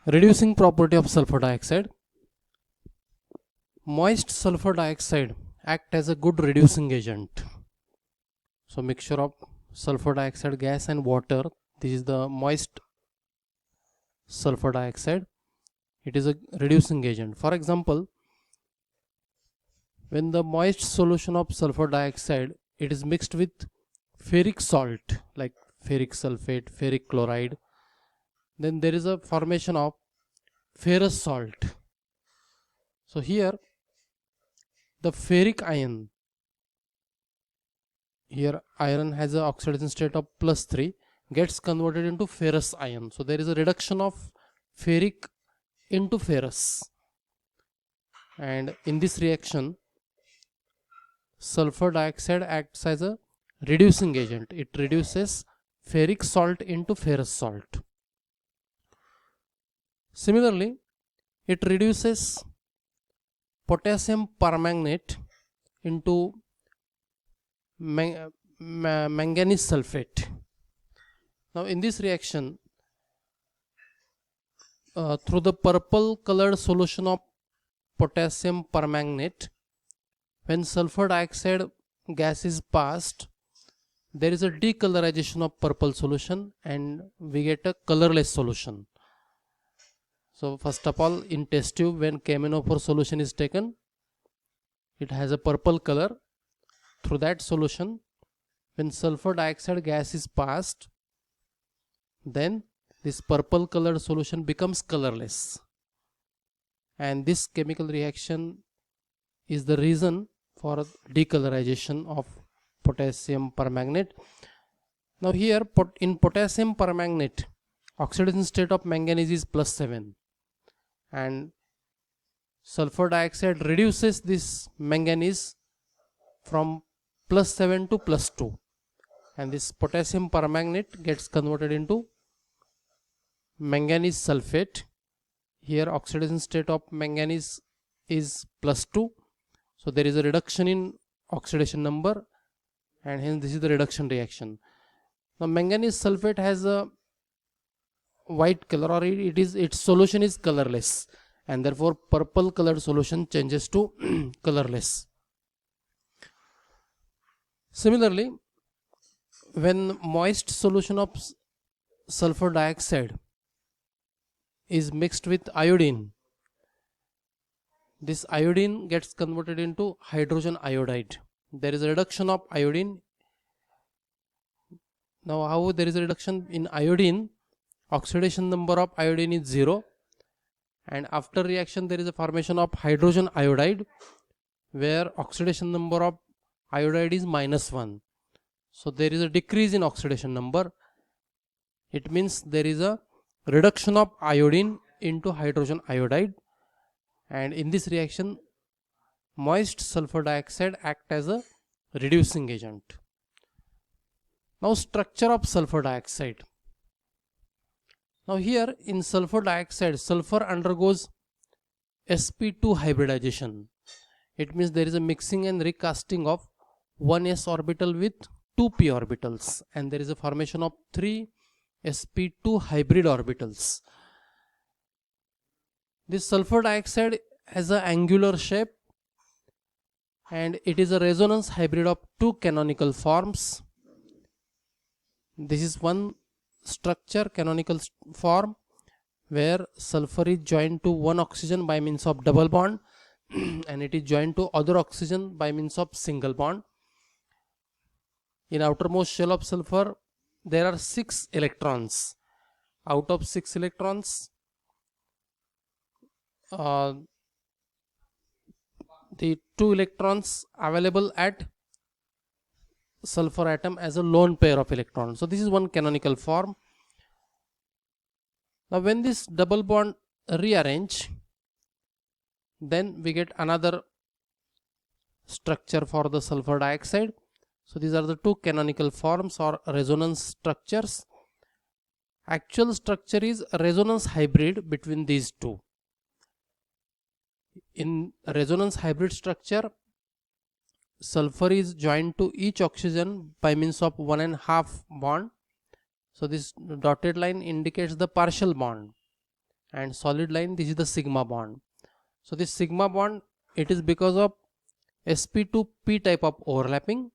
Reducing property of sulfur dioxide. Moist sulfur dioxide act as a good reducing agent. So mixture of sulfur dioxide gas and water, this is the moist sulfur dioxide. It is a reducing agent. For example, when the moist solution of sulfur dioxide, it is mixed with ferric salt like ferric sulfate, ferric chloride, then there is a formation of ferrous salt. So here the ferric ion, here iron has an oxidation state of +3, gets converted into ferrous ion. So there is a reduction of ferric into ferrous, and in this reaction sulfur dioxide acts as a reducing agent. It reduces ferric salt into ferrous salt. Similarly, it reduces potassium permanganate into manganese sulfate. Now in this reaction, through the purple colored solution of potassium permanganate, when sulfur dioxide gas is passed, there is a decolorization of purple solution and we get a colorless solution. So first of all, in test tube, when KMnO4 solution is taken, it has a purple color. Through that solution, when sulfur dioxide gas is passed, then this purple colored solution becomes colorless, and this chemical reaction is the reason for decolorization of potassium permanganate. Now here in potassium permanganate, oxidation state of manganese is +7, and sulfur dioxide reduces this manganese from +7 to +2, and this potassium permanganate gets converted into manganese sulfate. Here oxidation state of manganese is +2, so there is a reduction in oxidation number, and hence this is the reduction reaction. Now manganese sulfate has a white color, or its solution is colorless, and therefore purple colored solution changes to colorless. Similarly, when moist solution of sulfur dioxide is mixed with iodine, this iodine gets converted into hydrogen iodide. There is a reduction of iodine. Now how there is a reduction in iodine? Oxidation number of iodine is 0, and after reaction there is a formation of hydrogen iodide where oxidation number of iodide is -1. So there is a decrease in oxidation number. It means there is a reduction of iodine into hydrogen iodide, and in this reaction moist sulfur dioxide act as a reducing agent. Now structure of sulfur dioxide. Now here in sulfur dioxide, sulfur undergoes sp2 hybridization. It means there is a mixing and recasting of 1s orbital with 2p orbitals, and there is a formation of 3 sp2 hybrid orbitals. This sulfur dioxide has an angular shape, and it is a resonance hybrid of 2 canonical forms. This is one structure, canonical form, where sulfur is joined to one oxygen by means of double bond and it is joined to other oxygen by means of single bond. In outermost shell of sulfur there are 6 electrons. Out of 6 electrons, the 2 electrons available at sulfur atom as a lone pair of electrons. So this is one canonical form. Now when this double bond rearrange, then we get another structure for the sulfur dioxide. So these are the 2 canonical forms or resonance structures. Actual structure is a resonance hybrid between these 2. In resonance hybrid structure, sulfur is joined to each oxygen by means of 1.5 bond. So this dotted line indicates the partial bond, and solid line, this is the sigma bond. So this sigma bond, it is because of sp2p type of overlapping.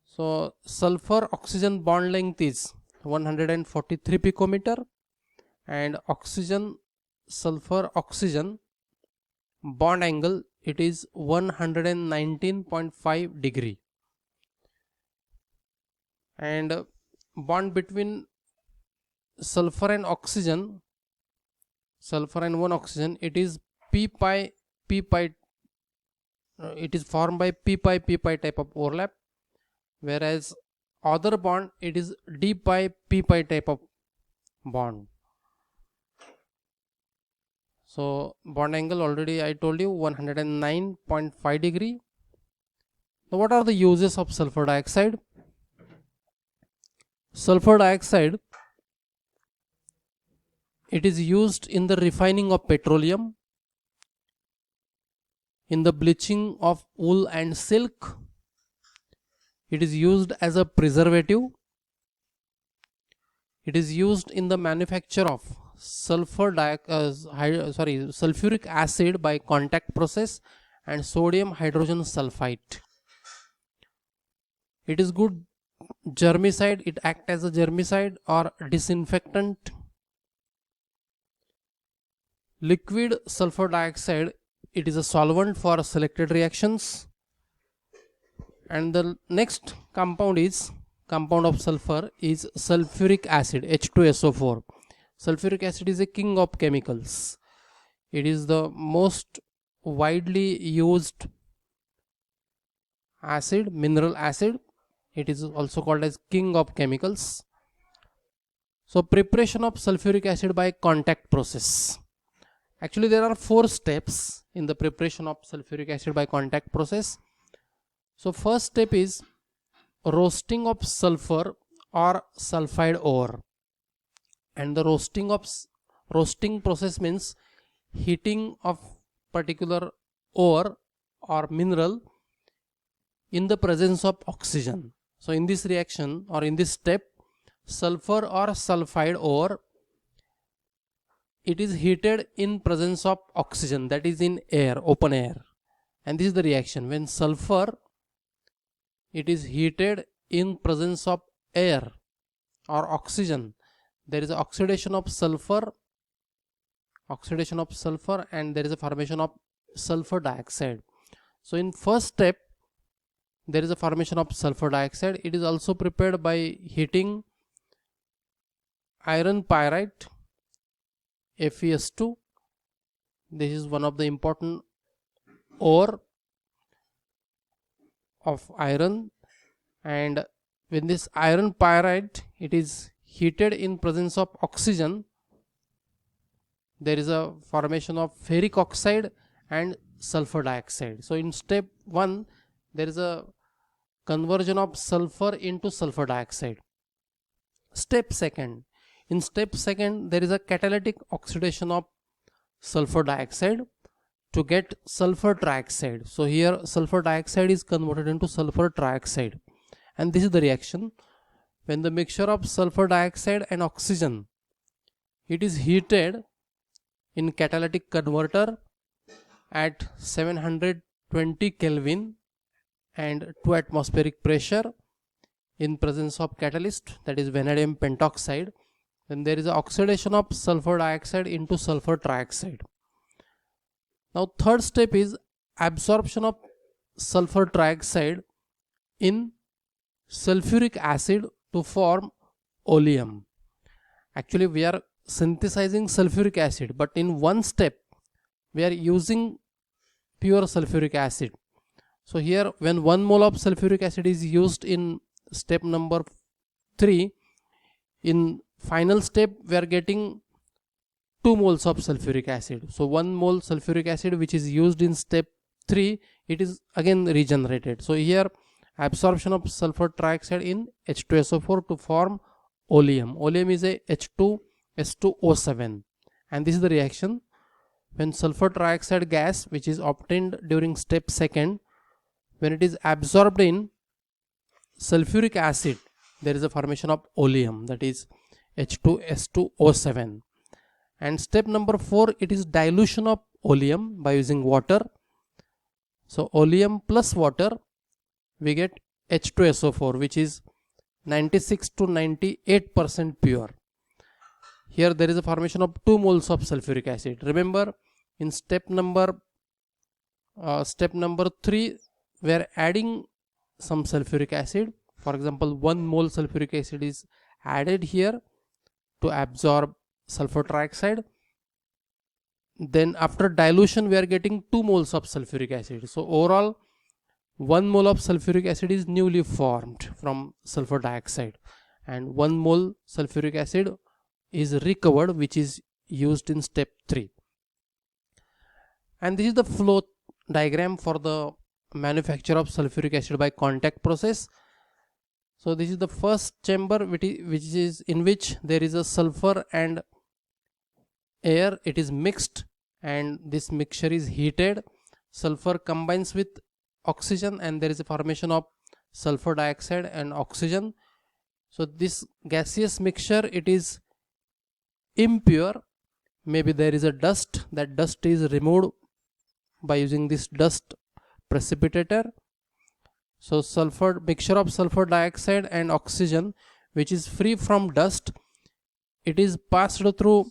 So sulfur oxygen bond length is 143 picometer, and oxygen sulfur oxygen bond angle, it is 119.5 degree, and bond between sulfur and oxygen, sulfur and one oxygen, it is p pi, it is formed by p pi type of overlap, whereas other bond, it is d pi p pi type of bond. So bond angle, already I told you, 109.5 degree. Now what are the uses of sulfur dioxide? Sulfur dioxide, it is used in the refining of petroleum, in the bleaching of wool and silk. It is used as a preservative. It is used in the manufacture of sulfuric acid by contact process and sodium hydrogen sulfite. It is good germicide. It acts as a germicide or disinfectant. Liquid sulfur dioxide, it is a solvent for selected reactions. And the next compound of sulfur is sulfuric acid, H2SO4. Sulfuric acid is a king of chemicals. It is the most widely used acid, mineral acid. It is also called as king of chemicals. So preparation of sulfuric acid by contact process. Actually there are 4 steps in the preparation of sulfuric acid by contact process. So first step is roasting of sulfur or sulfide ore, and the roasting process means heating of particular ore or mineral in the presence of oxygen. So in this reaction or in this step, sulfur or sulfide ore, it is heated in presence of oxygen, that is in air, open air. And this is the reaction. When sulfur, it is heated in presence of air or oxygen, there is oxidation of sulfur, and there is a formation of sulfur dioxide. So in first step, there is a formation of sulfur dioxide. It is also prepared by heating iron pyrite, FeS2. This is one of the important ore of iron, and when this iron pyrite, it is heated in presence of oxygen, there is a formation of ferric oxide and sulfur dioxide. So in step 1, there is a conversion of sulfur into sulfur dioxide. Step 2, in step 2, there is a catalytic oxidation of sulfur dioxide to get sulfur trioxide. So here sulfur dioxide is converted into sulfur trioxide, and this is the reaction. When the mixture of sulfur dioxide and oxygen, it is heated in catalytic converter at 720 Kelvin and 2 atmospheric pressure in presence of catalyst, that is vanadium pentoxide, then there is a oxidation of sulfur dioxide into sulfur trioxide. Now third step is absorption of sulfur trioxide in sulfuric acid to form oleum. Actually we are synthesizing sulfuric acid, but in one step we are using pure sulfuric acid. So here when 1 mole of sulfuric acid is used in step number 3, in final step we are getting 2 moles of sulfuric acid. So 1 mole sulfuric acid which is used in step 3, it is again regenerated. So here absorption of sulfur trioxide in H2SO4 to form oleum. Oleum is a H2S2O7, and this is the reaction. When sulfur trioxide gas, which is obtained during step 2, when it is absorbed in sulfuric acid, there is a formation of oleum, that is H2S2O7. And step number 4, it is dilution of oleum by using water. So oleum plus water, we get H2SO4, which is 96 to 98% pure. Here there is a formation of 2 moles of sulfuric acid. Remember, in step number 3, we are adding some sulfuric acid. For example, 1 mole sulfuric acid is added here to absorb sulfur trioxide. Then after dilution, we are getting 2 moles of sulfuric acid. So overall, 1 mole of sulfuric acid is newly formed from sulfur dioxide, and 1 mole sulfuric acid is recovered, which is used in step 3. And this is the flow diagram for the manufacture of sulfuric acid by contact process. So this is the first chamber, which is in which there is a sulfur and air. It is mixed, and this mixture is heated. Sulfur combines with oxygen, and there is a formation of sulfur dioxide and oxygen. So this gaseous mixture, it is impure. Maybe there is a dust. That dust is removed by using this dust precipitator. So mixture of sulfur dioxide and oxygen, which is free from dust, it is passed through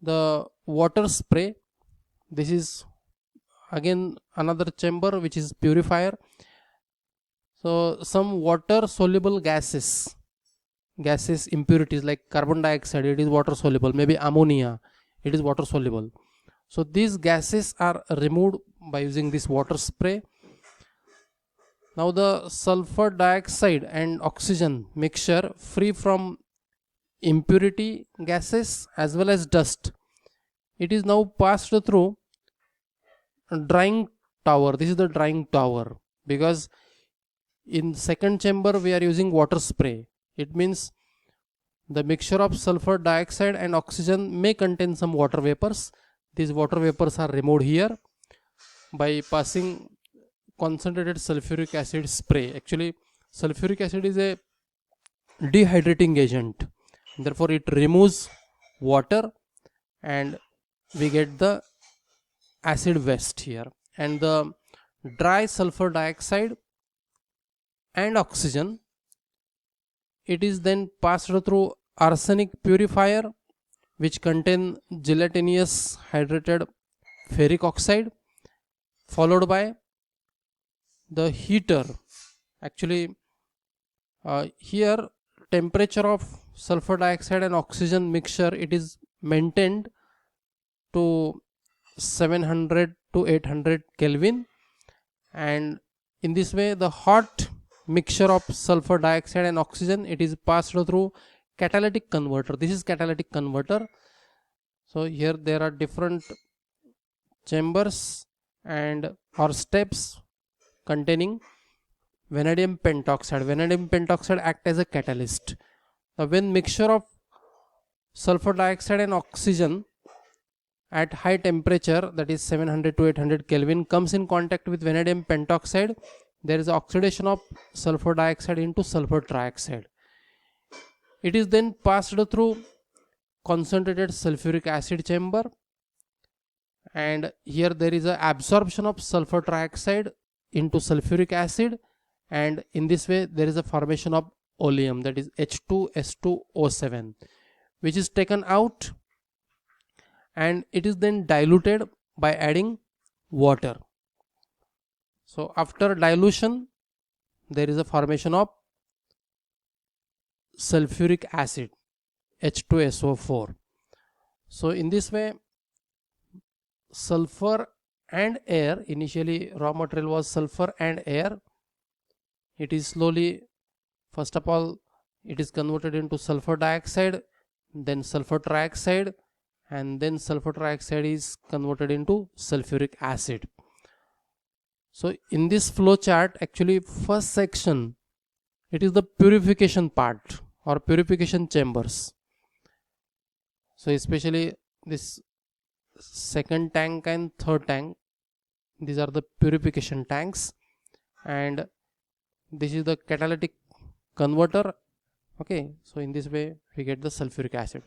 the water spray. This is again another chamber, which is purifier. So some water soluble gases impurities like carbon dioxide, it is water soluble. Maybe ammonia, it is water soluble. So these gases are removed by using this water spray. Now the sulfur dioxide and oxygen mixture, free from impurity gases as well as dust, it is now passed through a drying tower. This is the drying tower, because in second chamber we are using water spray. It means the mixture of sulfur dioxide and oxygen may contain some water vapors. These water vapors are removed here by passing concentrated sulfuric acid spray. Actually, sulfuric acid is a dehydrating agent, therefore it removes water and we get the acid waste here. And the dry sulfur dioxide and oxygen, it is then passed through arsenic purifier, which contain gelatinous hydrated ferric oxide, followed by the heater. Actually, here temperature of sulfur dioxide and oxygen mixture, it is maintained to 700 to 800 Kelvin, and in this way the hot mixture of sulfur dioxide and oxygen, it is passed through catalytic converter. This is catalytic converter. So here there are different chambers and or steps containing vanadium pentoxide. Vanadium pentoxide act as a catalyst. Now when mixture of sulfur dioxide and oxygen at high temperature, that is 700 to 800 Kelvin, comes in contact with vanadium pentoxide, there is oxidation of sulfur dioxide into sulfur trioxide. It is then passed through concentrated sulfuric acid chamber, and here there is a absorption of sulfur trioxide into sulfuric acid, and in this way there is a formation of oleum, that is H2S2O7, which is taken out, and it is then diluted by adding water. So after dilution, there is a formation of sulfuric acid, H2SO4. So in this way, sulfur and air, initially raw material was sulfur and air, it is slowly, first of all, it is converted into sulfur dioxide, then sulfur trioxide, and then sulfur trioxide is converted into sulfuric acid. So in this flow chart, actually first section, it is the purification part or purification chambers. So especially this second tank and third tank, these are the purification tanks, and this is the catalytic converter, Okay, so in this way we get the sulfuric acid.